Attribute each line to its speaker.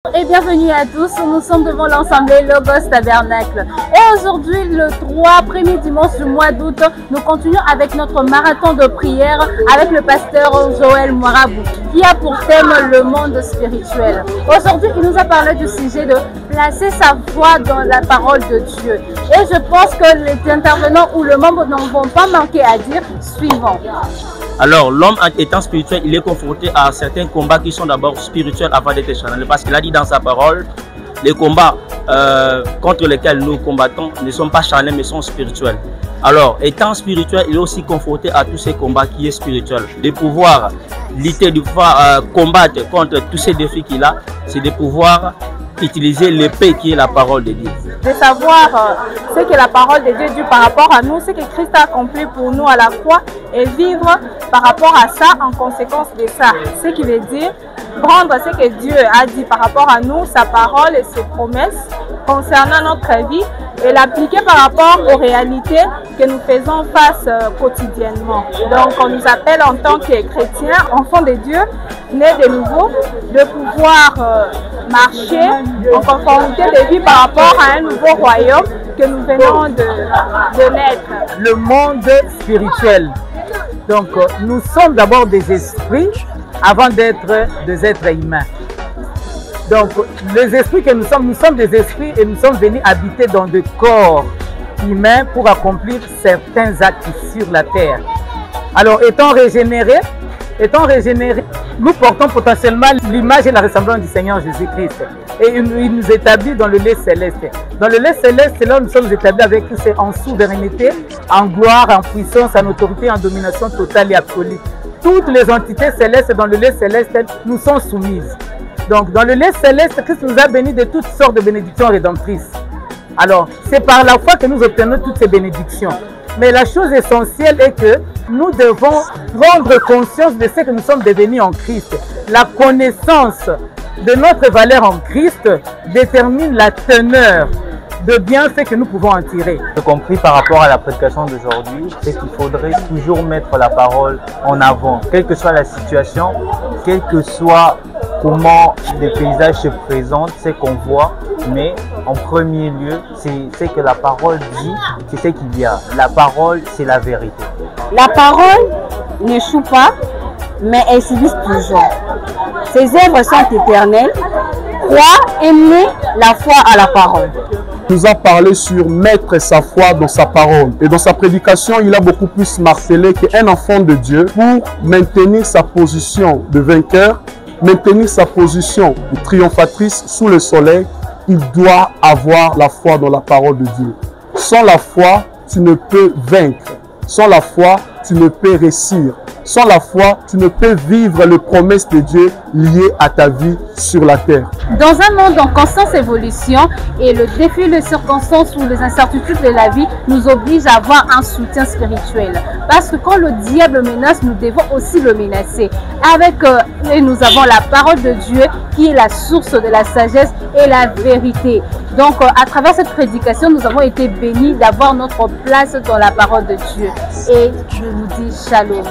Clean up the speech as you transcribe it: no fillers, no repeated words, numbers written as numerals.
Speaker 1: Et bienvenue à tous, nous sommes devant l'Assemblée Logos Tabernacle. Et aujourd'hui, le 3 premier dimanche du mois d'août, nous continuons avec notre marathon de prière avec le pasteur Joël Moirabou, qui a pour thème le monde spirituel. Aujourd'hui, il nous a parlé du sujet de placer sa foi dans la parole de Dieu. Et je pense que les intervenants ou le membre n'en vont pas manquer à dire suivant.
Speaker 2: Alors, l'homme étant spirituel, il est confronté à certains combats qui sont d'abord spirituels avant d'être charnels. Parce qu'il a dit dans sa parole, les combats contre lesquels nous combattons ne sont pas charnels mais sont spirituels. Alors, étant spirituel, il est aussi confronté à tous ces combats qui est spirituel. De pouvoir lutter, de pouvoir combattre contre tous ces défis qu'il a, c'est de pouvoir utiliser l'épée qui est la parole de Dieu.
Speaker 1: De savoir ce que la parole de Dieu dit par rapport à nous, ce que Christ a accompli pour nous à la croix et vivre par rapport à ça, en conséquence de ça. Ce qui veut dire prendre ce que Dieu a dit par rapport à nous, sa parole et ses promesses concernant notre vie et l'appliquer par rapport aux réalités que nous faisons face quotidiennement. Donc on nous appelle en tant que chrétiens, enfants de Dieu, nés de nouveau, de pouvoir marcher en conformité de vie par rapport à un nouveau royaume que nous venons de naître.
Speaker 3: Le monde spirituel. Donc nous sommes d'abord des esprits avant d'être des êtres humains. Donc les esprits que nous sommes des esprits et nous sommes venus habiter dans des corps humains pour accomplir certains actes sur la terre. Alors étant régénérés, nous portons potentiellement l'image et la ressemblance du Seigneur Jésus-Christ. Et il nous établit dans le lait céleste. Dans le lait céleste, c'est là où nous sommes établis avec Christ en souveraineté, en gloire, en puissance, en autorité, en domination totale et absolue. Toutes les entités célestes dans le lait céleste nous sont soumises. Donc dans le lait céleste, Christ nous a bénis de toutes sortes de bénédictions rédemptrices. Alors c'est par la foi que nous obtenons toutes ces bénédictions. Mais la chose essentielle est que nous devons prendre conscience de ce que nous sommes devenus en Christ. La connaissance de notre valeur en Christ détermine la teneur de bienfaits que nous pouvons en tirer.
Speaker 4: J'ai compris par rapport à la prédication d'aujourd'hui, c'est qu'il faudrait toujours mettre la parole en avant, quelle que soit la situation, quel que soit comment les paysages se présentent, c'est qu'on voit, mais en premier lieu, c'est que la parole dit, c'est ce qu'il y a. La parole, c'est la vérité.
Speaker 1: La parole n'échoue pas, mais elle subsiste toujours. Ses œuvres sont éternelles. Croire, aimer la foi à la parole.
Speaker 5: Il nous a parlé sur mettre sa foi dans sa parole. Et dans sa prédication, il a beaucoup plus martelé qu'un enfant de Dieu, pour maintenir sa position de vainqueur, maintenir sa position de triomphatrice sous le soleil, il doit avoir la foi dans la parole de Dieu. Sans la foi, tu ne peux vaincre. Sans la foi, tu ne peux réussir. Sans la foi, tu ne peux vivre les promesses de Dieu liées à ta vie sur la terre.
Speaker 1: Dans un monde en constante évolution et le défi, les circonstances ou les incertitudes de la vie nous obligent à avoir un soutien spirituel. Parce que quand le diable menace, nous devons aussi le menacer. Et nous avons la parole de Dieu qui est la source de la sagesse et la vérité. Donc à travers cette prédication, nous avons été bénis d'avoir notre place dans la parole de Dieu. Et je vous dis shalom.